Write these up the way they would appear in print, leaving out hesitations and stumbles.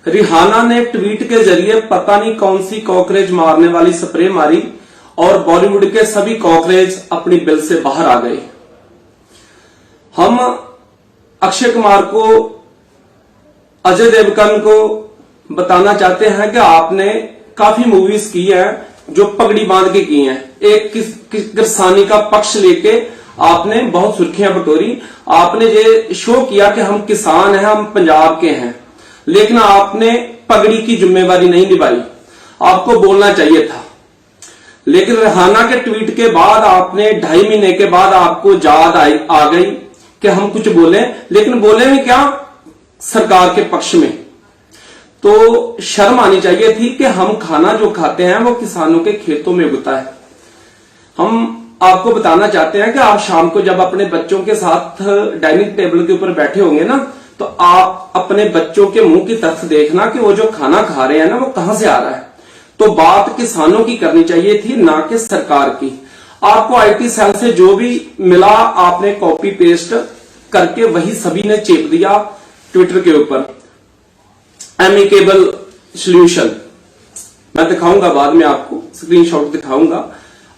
Rihanna ने tweet के जरिए पता नहीं कौन सी कॉकरेज मारने वाली स्प्रे मारी और बॉलीवुड के सभी कॉकरेज अपनी बिल से बाहर आ गए। हम अक्षय कुमार को, अजय देवगन को बताना चाहते हैं कि आपने काफी मूवीज की हैं जो पगड़ी बांध के की हैं। एक किसानी का पक्ष लेके आपने बहुत सुर्खियां बटोरी। आपने ये शो किया कि हम किसान हैं, हम पंजाब के हैं, लेकिन आपने पगड़ी की जिम्मेवारी नहीं निभाई। आपको बोलना चाहिए था। लेकिन रिहाना के ट्वीट के बाद आपने 2.5 महीने के बाद आपको याद आ गई कि हम कुछ बोले, लेकिन बोले भी क्या, सरकार के पक्ष में। तो शर्म आनी चाहिए थी कि हम खाना जो खाते हैं वो किसानों के खेतों में उगता है। हम आपको बताना चाहते हैं कि आप शाम को जब अपने बच्चों के साथ डाइनिंग टेबल के ऊपर बैठे होंगे ना, तो आप अपने बच्चों के मुंह की तरफ देखना कि वो जो खाना खा रहे हैं ना, वो कहां से आ रहा है। तो बात किसानों की करनी चाहिए थी, ना कि सरकार की। आपको आईटी सेल से जो भी मिला आपने कॉपी पेस्ट करके वही सभी ने चेप दिया ट्विटर के ऊपर। एमिकेबल सॉल्यूशन मैं दिखाऊंगा, बाद में आपको स्क्रीनशॉट दिखाऊंगा।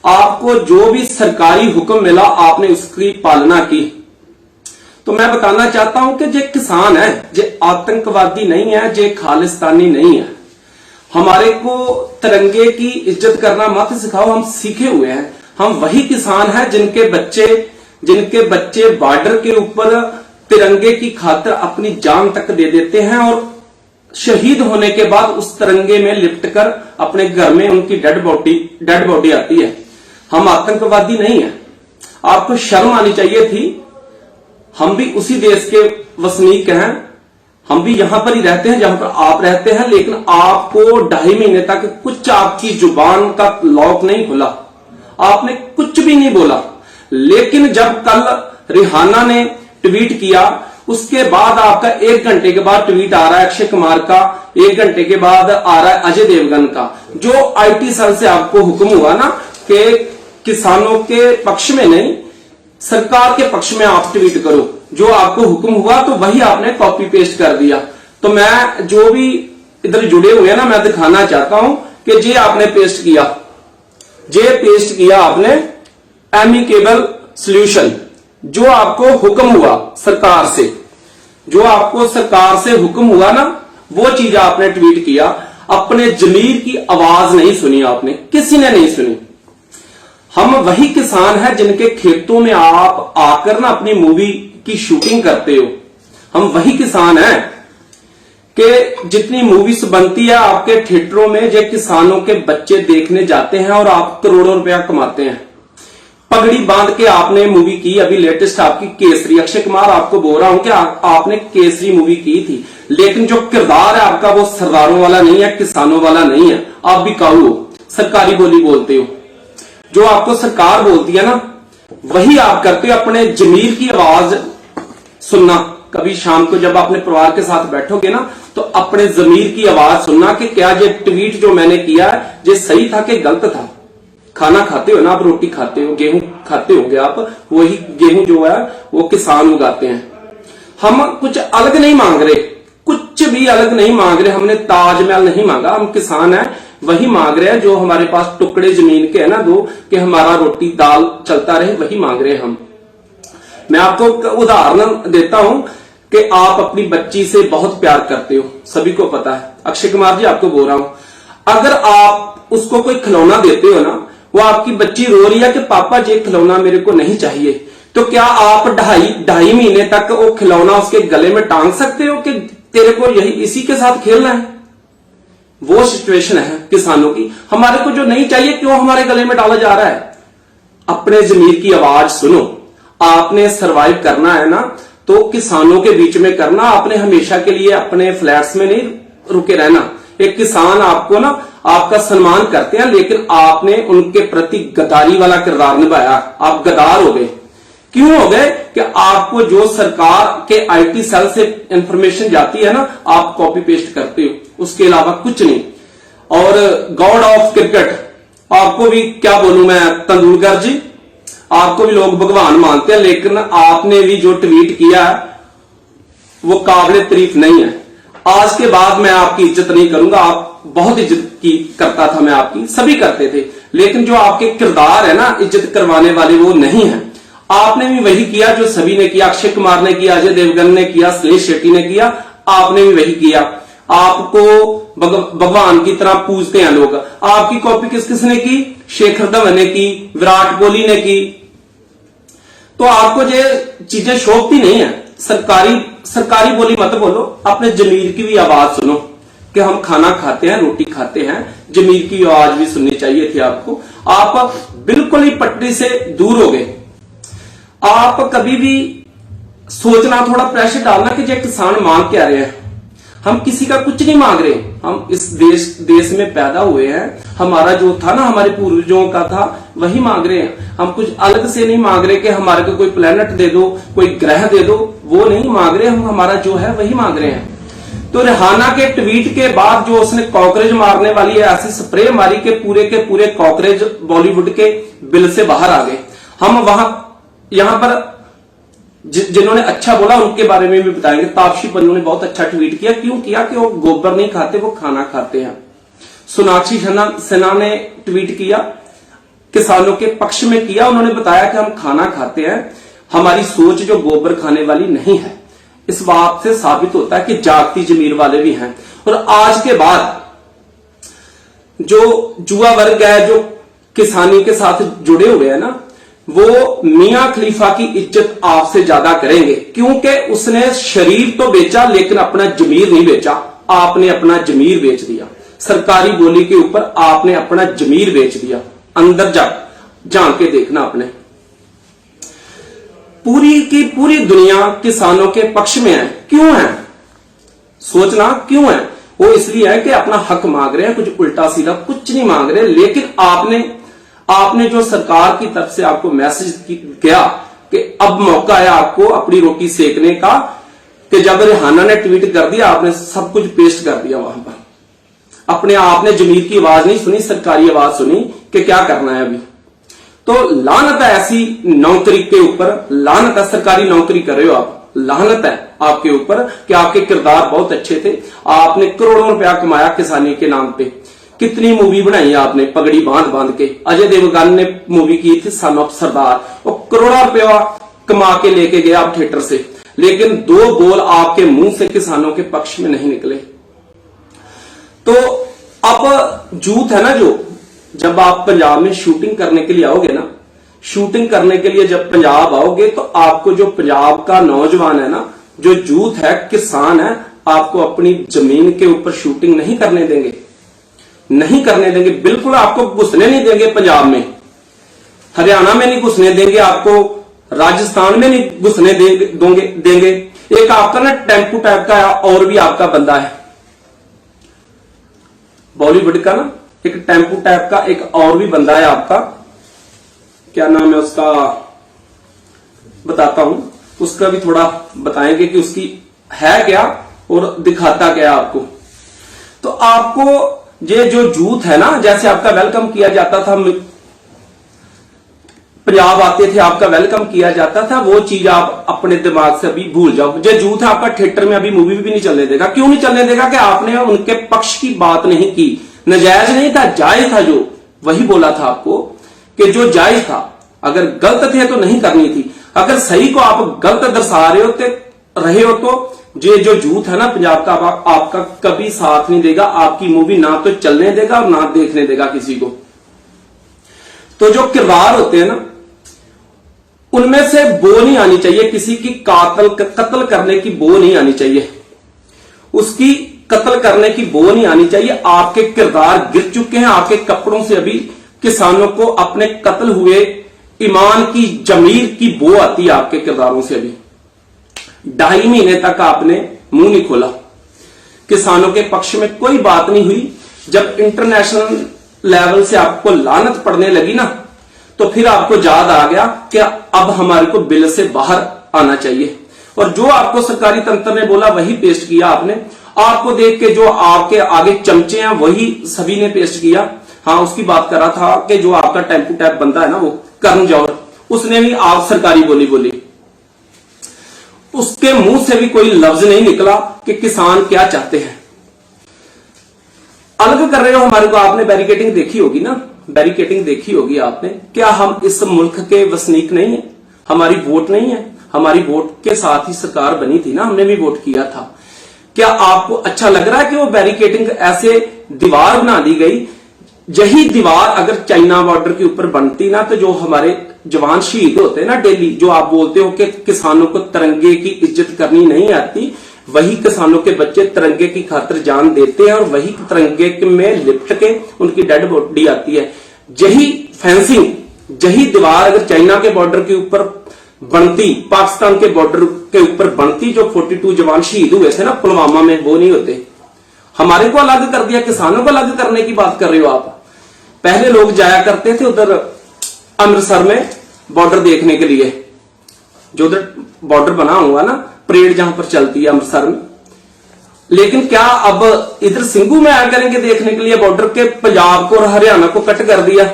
आपको जो भी सरकारी हुक्म मिला आपने उसकी पालना की। तो मैं बताना चाहता हूं कि जे किसान है, जे आतंकवादी नहीं है, जे खालिस्तानी नहीं है। हमारे को तिरंगे की इज्जत करना मत सिखाओ, हम सीखे हुए हैं। हम वही किसान हैं जिनके बच्चे बॉर्डर के ऊपर तिरंगे की खातिर अपनी जान तक दे देते हैं और शहीद होने के बाद उस तिरंगे में लिपट कर अपने घर में उनकी डेड बॉडी आती है। हम आतंकवादी नहीं है। आपको शर्म आनी चाहिए थी। हम भी उसी देश के वसनीक हैं, हम भी यहां पर ही रहते हैं जहां पर आप रहते हैं, लेकिन आपको 2.5 महीने तक कुछ आपकी जुबान का लॉक नहीं खुला, आपने कुछ भी नहीं बोला। लेकिन जब कल रिहाना ने ट्वीट किया, उसके बाद आपका 1 घंटे के बाद ट्वीट आ रहा है अक्षय कुमार का, 1 घंटे के बाद आ रहा है अजय देवगन का। जो आईटी सेल से आपको हुक्म हुआ ना कि किसानों के पक्ष में नहीं, सरकार के पक्ष में आप ट्वीट करो, जो आपको हुक्म हुआ तो वही आपने कॉपी पेस्ट कर दिया। तो मैं जो भी इधर जुड़े हुए हैं ना, मैं दिखाना चाहता हूं कि जे आपने पेस्ट किया आपने एमिकेबल सॉल्यूशन। जो आपको हुक्म हुआ सरकार से, जो आपको सरकार से हुक्म हुआ ना, वो चीज आपने ट्वीट किया। अपने जमीर की आवाज नहीं सुनी आपने, किसी ने नहीं सुनी। हम वही किसान हैं जिनके खेतों में आप आकर ना अपनी मूवी की शूटिंग करते हो। हम वही किसान हैं कि जितनी मूवीज बनती है आपके थिएटरों में, जो किसानों के बच्चे देखने जाते हैं और आप करोड़ों रुपया कमाते हैं। पगड़ी बांध के आपने मूवी की, अभी लेटेस्ट आपकी केसरी। अक्षय कुमार आपको बोल रहा हूं कि आपने केसरी मूवी की थी, लेकिन जो किरदार है आपका वो सरदारों वाला नहीं है, किसानों वाला नहीं है। आप बिकाऊ हो, सरकारी बोली बोलते हो। जो आपको सरकार बोलती है ना, वही आप करते हो। अपने जमीर की आवाज सुनना। कभी शाम को जब अपने परिवार के साथ बैठोगे ना, तो अपने जमीर की आवाज सुनना कि क्या ये ट्वीट जो मैंने किया है ये सही था कि गलत था। खाना खाते हो ना, आप रोटी खाते हो, गेहूं खाते होगे आप, वही गेहूं जो है वो किसान उगाते हैं। हम कुछ अलग नहीं मांग रहे, कुछ भी अलग नहीं मांग रहे। हमने ताजमहल नहीं मांगा, हम किसान हैं, वही मांग रहे हैं जो हमारे पास टुकड़े जमीन के है ना दो, कि हमारा रोटी दाल चलता रहे, वही मांग रहे हैं हम। मैं आपको उदाहरण देता हूं कि आप अपनी बच्ची से बहुत प्यार करते हो, सभी को पता है। अक्षय कुमार जी आपको बोल रहा हूं, अगर आप उसको कोई खिलौना देते हो ना, वो आपकी बच्ची रो रही है कि पापा ये खिलौना मेरे को नहीं चाहिए, तो क्या आप 2.5 महीने तक वो खिलौना उसके गले में टांग सकते हो कि तेरे को यही इसी के साथ खेलना है? वो सिचुएशन है किसानों की। हमारे को जो नहीं चाहिए क्यों हमारे गले में डाला जा रहा है? अपने जमीर की आवाज सुनो। आपने सरवाइव करना है ना, तो किसानों के बीच में करना। आपने हमेशा के लिए अपने फ्लैट्स में नहीं रुके रहना। एक किसान आपको ना, आपका सम्मान करते हैं, लेकिन आपने उनके प्रति गद्दारी वाला किरदार निभाया। आप गद्दार हो गए। क्यों हो गए? कि आपको जो सरकार के आईटी सेल से इंफॉर्मेशन जाती है ना, आप कॉपी पेस्ट करते हो, उसके अलावा कुछ नहीं। और गॉड ऑफ क्रिकेट, आपको भी क्या बोलूं मैं, तेंदुलकर जी, आपको भी लोग भगवान मानते हैं, लेकिन आपने भी जो ट्वीट किया है वो काबिले तारीफ नहीं है। आज के बाद मैं आपकी इज्जत नहीं करूंगा, आप बहुत इज्जत की करता था मैं आपकी, सभी करते थे, लेकिन जो आपके किरदार है ना इज्जत करवाने वाले वो नहीं है। आपने भी वही किया जो सभी ने किया, अक्षय कुमार ने किया, अजय देवगन ने किया, श्लेष शेट्टी ने किया, आपने भी वही किया। आपको भगवान की तरह पूजते हैं लोग। आपकी कॉपी किस किसने की? शेखर धवन ने की, विराट कोहली ने की। तो आपको ये चीजें शोभती नहीं है। सरकारी बोली मत बोलो, अपने जमीर की भी आवाज सुनो कि हम खाना खाते हैं, रोटी खाते हैं, जमीर की आवाज भी सुननी चाहिए थी आपको। आप बिल्कुल ही पटरी से दूर हो गए। आप कभी भी सोचना, थोड़ा प्रेशर डालना कि ये किसान मांग क्या रहे हैं। हम किसी का कुछ नहीं मांग रहे, हम इस देश में पैदा हुए हैं, हमारा जो था ना हमारे पूर्वजों का था वही मांग रहे हैं। हम कुछ अलग से नहीं मांग रहे कि हमारे को कोई प्लेनेट दे दो, कोई ग्रह दे दो, वो नहीं मांग रहे हम, हमारा जो है वही मांग रहे हैं। तो रिहाना के ट्वीट के बाद जो उसने कॉकरोच मारने वाली ऐसी स्प्रे मारी के पूरे कॉकरोच बॉलीवुड के बिल से बाहर आ गए। हम यहां पर जिन्होंने अच्छा बोला उनके बारे में भी बताएंगे। तापसी पन्नू ने बहुत अच्छा ट्वीट किया। क्यों किया? कि वो गोबर नहीं खाते, वो खाना खाते हैं। सोनाक्षी सिन्हा ने ट्वीट किया, किसानों के पक्ष में किया। उन्होंने बताया कि हम खाना खाते हैं, हमारी सोच जो गोबर खाने वाली नहीं है। इस बात से साबित होता है कि जागती जमीर वाले भी हैं। और आज के बाद जो जुआ वर्ग है, जो किसानी के साथ जुड़े हुए हैं ना, वो मियां खलीफा की इज्जत आपसे ज्यादा करेंगे, क्योंकि उसने शरीर तो बेचा लेकिन अपना जमीर नहीं बेचा। आपने अपना जमीर बेच दिया। सरकारी बोली के ऊपर आपने अपना जमीर बेच दिया। अंदर झांक के देखना आपने। पूरी की पूरी दुनिया किसानों के पक्ष में है। क्यों है? सोचना क्यों है? वो इसलिए है कि अपना हक मांग रहे हैं, कुछ उल्टा सीधा कुछ नहीं मांग रहे। लेकिन आपने जो सरकार की तरफ से आपको मैसेज किया कि अब मौका है आपको अपनी रोटी सेकने का, कि जब रिहाना ने ट्वीट कर दिया आपने सब कुछ पेस्ट कर दिया वहां पर। अपने आपने जमीर की आवाज नहीं सुनी, सरकारी आवाज सुनी कि क्या करना है अभी। तो लानत है ऐसी नौकरी के ऊपर, लानत है। सरकारी नौकरी कर रहे हो आप, लानत है आपके ऊपर कि आपके किरदार बहुत अच्छे थे। आपने करोड़ों रुपया कमाया किसानी के नाम पे। कितनी मूवी बनाई आपने पगड़ी बांध के। अजय देवगन ने मूवी की थी सन ऑफ सरदार, वो करोड़ों रुपया कमा के लेके गया आप थिएटर से, लेकिन दो बोल आपके मुंह से किसानों के पक्ष में नहीं निकले। तो अब जूथ है ना, जो जब आप पंजाब में शूटिंग करने के लिए आओगे ना, शूटिंग करने के लिए जब पंजाब आओगे तो आपको जो पंजाब का नौजवान है ना, जो जूथ है, किसान है, आपको अपनी जमीन के ऊपर शूटिंग नहीं करने देंगे, नहीं करने देंगे। बिल्कुल आपको घुसने नहीं देंगे। पंजाब में, हरियाणा में नहीं घुसने देंगे आपको, राजस्थान में नहीं घुसने देंगे। एक आपका ना टेम्पू टाइप का और भी आपका बंदा है बॉलीवुड का ना, एक टेम्पू टाइप का एक और भी बंदा है आपका, क्या नाम है उसका बताता हूं, उसका भी थोड़ा बताएंगे कि उसकी है क्या और दिखाता क्या आपको। तो आपको ये जो जूथ है ना, जैसे आपका वेलकम किया जाता था, पंजाब आते थे आपका वेलकम किया जाता था, वो चीज आप अपने दिमाग से अभी भूल जाओ। ये जूथ है आपका थिएटर में अभी मूवी भी नहीं चलने देगा। क्यों नहीं चलने देगा? कि आपने उनके पक्ष की बात नहीं की। नजायज नहीं था, जायज था। जो वही बोला था आपको कि जो जायज था, अगर गलत थे तो नहीं करनी थी। अगर सही को आप गलत दर्शा रहे हो तो ये जो जूथ है ना पंजाब का, आपका कभी साथ नहीं देगा। आपकी मूवी ना तो चलने देगा और ना देखने देगा किसी को। तो जो किरदार होते हैं ना, उनमें से बो नहीं आनी चाहिए, किसी की कत्ल करने की बो नहीं आनी चाहिए, उसकी कत्ल करने की बो नहीं आनी चाहिए। आपके किरदार गिर चुके हैं, आपके कपड़ों से अभी किसानों को अपने कत्ल हुए ईमान की जमीर की बो आती है आपके किरदारों से। अभी 2.5 महीने तक आपने मुंह नहीं खोला, किसानों के पक्ष में कोई बात नहीं हुई। जब इंटरनेशनल लेवल से आपको लानत पड़ने लगी ना, तो फिर आपको याद आ गया कि अब हमारे को बिल से बाहर आना चाहिए। और जो आपको सरकारी तंत्र ने बोला वही पेस्ट किया आपने। आपको देख के जो आपके आगे चमचे हैं वही सभी ने पेस्ट किया। हाँ, उसकी बात कर रहा था कि जो आपका टेम्पू टैप बंदा है ना, वो करण जौहर, उसने भी आप सरकारी बोली उसके मुंह से भी कोई लफ्ज नहीं निकला कि किसान क्या चाहते हैं। अलग कर रहे हो हमारे को, आपने बैरिकेडिंग देखी होगी ना, बैरिकेडिंग देखी होगी आपने। क्या हम इस मुल्क के वसनीक नहीं है? हमारी वोट नहीं है? हमारी वोट के साथ ही सरकार बनी थी ना, हमने भी वोट किया था। क्या आपको अच्छा लग रहा है कि वो बैरिकेडिंग ऐसे दीवार बना दी गई? यही दीवार अगर चाइना बॉर्डर के ऊपर बनती ना, तो जो हमारे जवान शहीद होते ना डेली, जो आप बोलते हो कि किसानों को तिरंगे की इज्जत करनी नहीं आती, वही किसानों के बच्चे तिरंगे की खातिर जान देते हैं और वही तिरंगे में लिपट के उनकी डेड बॉडी आती है। यही फेंसिंग, यही दीवार अगर चाइना के बॉर्डर के ऊपर बनती, पाकिस्तान के बॉर्डर के ऊपर बनती, जो 42 जवान शहीद हुए थे ना पुलवामा में, वो नहीं होते। हमारे को अलग कर दिया, किसानों को अलग करने की बात कर रहे हो आप। पहले लोग जाया करते थे उधर अमृतसर में बॉर्डर देखने के लिए, जो उधर बॉर्डर बना हुआ ना, परेड जहां पर चलती है अमृतसर में। लेकिन क्या अब इधर सिंघू में आया करेंगे देखने के लिए बॉर्डर के? पंजाब को और हरियाणा को कट कर दिया,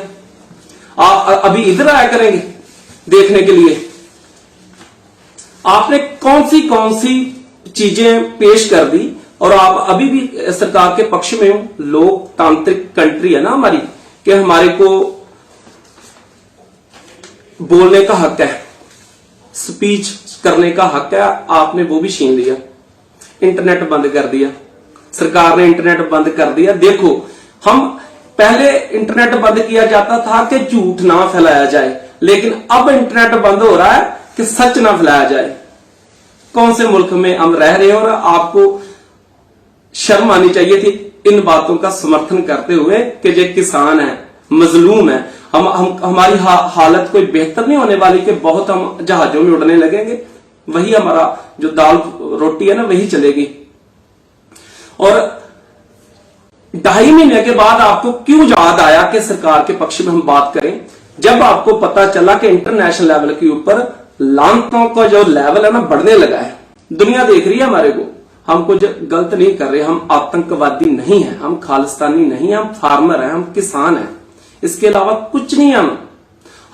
अभी इधर आया करेंगे देखने के लिए? आपने कौन सी चीजें पेश कर दी और आप अभी भी सरकार के पक्ष में हो? लोकतांत्रिक कंट्री है ना हमारी, कि हमारे को बोलने का हक है, स्पीच करने का हक है। आपने वो भी छीन लिया, इंटरनेट बंद कर दिया, सरकार ने इंटरनेट बंद कर दिया। देखो, हम पहले इंटरनेट बंद किया जाता था कि झूठ ना फैलाया जाए, लेकिन अब इंटरनेट बंद हो रहा है कि सच ना फैलाया जाए। कौन से मुल्क में हम रह रहे हैं? और आपको शर्म आनी चाहिए थी इन बातों का समर्थन करते हुए कि ये किसान है, मजलूम है, हमारी हालत कोई बेहतर नहीं होने वाली, कि बहुत हम जहाजों में उड़ने लगेंगे, वही हमारा जो दाल रोटी है ना वही चलेगी। और 2.5 महीने के बाद आपको क्यों याद आया कि सरकार के पक्ष में हम बात करें? जब आपको पता चला कि इंटरनेशनल लेवल के ऊपर लानतों का जो लेवल है ना बढ़ने लगा है, दुनिया देख रही है हमारे को। हम कुछ गलत नहीं कर रहे, हम आतंकवादी नहीं है, हम खालिस्तानी नहीं है, हम फार्मर हैं, हम किसान हैं, इसके अलावा कुछ नहीं।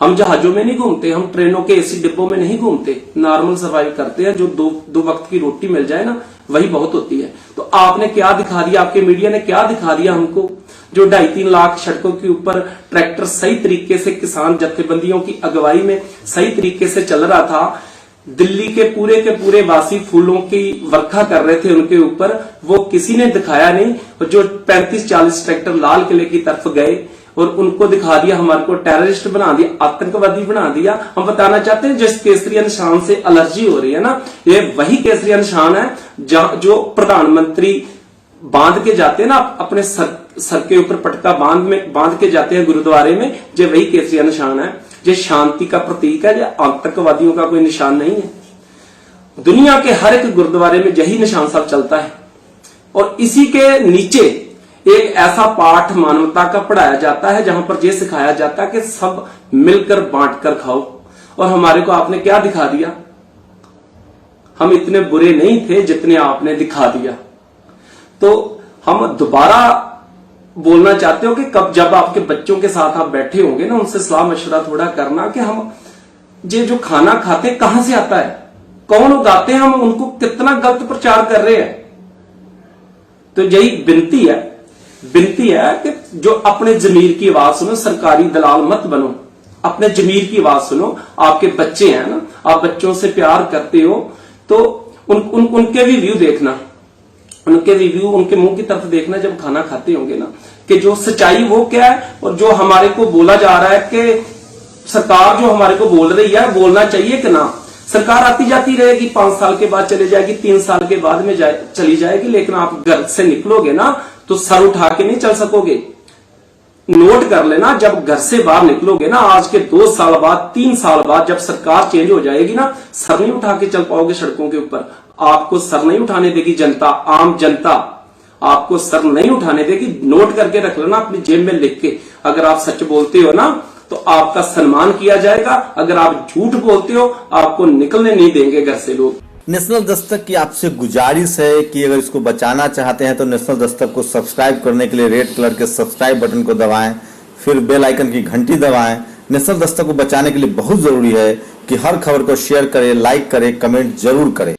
हम जहाजों में नहीं घूमते, हम ट्रेनों के एसी डिब्बों में नहीं घूमते, नॉर्मल सर्वाइव करते हैं। जो दो वक्त की रोटी मिल जाए ना वही बहुत होती है। तो आपने क्या दिखा दिया, आपके मीडिया ने क्या दिखा दिया हमको? जो 2.5-3 लाख सड़कों के ऊपर ट्रैक्टर सही तरीके से किसान जत्थेबंदियों की अगुवाई में सही तरीके से चल रहा था, दिल्ली के पूरे वासी फूलों की वर्खा कर रहे थे उनके ऊपर, वो किसी ने दिखाया नहीं। और जो 35-40 ट्रैक्टर लाल किले की तरफ गए और उनको दिखा दिया, हमारे को टेररिस्ट बना दिया, आतंकवादी बना दिया। हम बताना चाहते हैं जिस केसरिया निशान से एलर्जी हो रही है ना, ये वही केसरिया निशान है जो प्रधानमंत्री बांध के जाते हैं ना अपने सर के ऊपर, पटका बांध के जाते हैं गुरुद्वारे में, जो वही केसरिया निशान है। ये शांति का प्रतीक है, ये आतंकवादियों का कोई निशान नहीं है। दुनिया के हर एक गुरुद्वारे में यही निशान सब चलता है। और इसी के नीचे एक ऐसा पाठ मानवता का पढ़ाया जाता है जहां पर यह सिखाया जाता है कि सब मिलकर बांटकर खाओ। और हमारे को आपने क्या दिखा दिया? हम इतने बुरे नहीं थे जितने आपने दिखा दिया। तो हम दोबारा बोलना चाहते हो कि कब जब आपके बच्चों के साथ आप बैठे होंगे ना, उनसे सलाह मशवरा थोड़ा करना कि हम ये जो खाना खाते कहां से आता है, कौन उगाते हैं, हम उनको कितना गलत प्रचार कर रहे हैं। तो यही विनती है कि जो अपने जमीर की आवाज सुनो, सरकारी दलाल मत बनो, अपने जमीर की आवाज सुनो। आपके बच्चे हैं ना, आप बच्चों से प्यार करते हो तो उनके भी व्यू देखना, उनके रिव्यू, उनके मुंह की तरफ देखना जब खाना खाते होंगे ना, कि जो सच्चाई वो क्या है। और जो हमारे को बोला जा रहा है कि सरकार जो हमारे को बोल रही है, बोलना चाहिए कि ना। सरकार आती जाती रहेगी, 5 साल के बाद चले जाएगी, 3 साल के बाद में चली जाएगी, लेकिन आप घर से निकलोगे ना तो सर उठा के नहीं चल सकोगे। नोट कर लेना, जब घर से बाहर निकलोगे ना, आज के 2 साल बाद, 3 साल बाद जब सरकार चेंज हो जाएगी ना, सर नहीं उठा के चल पाओगे सड़कों के ऊपर। आपको सर नहीं उठाने देगी जनता, आम जनता आपको सर नहीं उठाने देगी। नोट करके रख लेना अपनी जेब में लिख के। अगर आप सच बोलते हो ना तो आपका सम्मान किया जाएगा, अगर आप झूठ बोलते हो आपको निकलने नहीं देंगे घर से लोग। नेशनल दस्तक की आपसे गुजारिश है कि अगर इसको बचाना चाहते हैं तो नेशनल दस्तक को सब्सक्राइब करने के लिए रेड कलर के सब्सक्राइब बटन को दबाएं, फिर बेल आइकन की घंटी दबाएं। नेशनल दस्तक को बचाने के लिए बहुत जरूरी है कि हर खबर को शेयर करें, लाइक करें, कमेंट जरूर करें।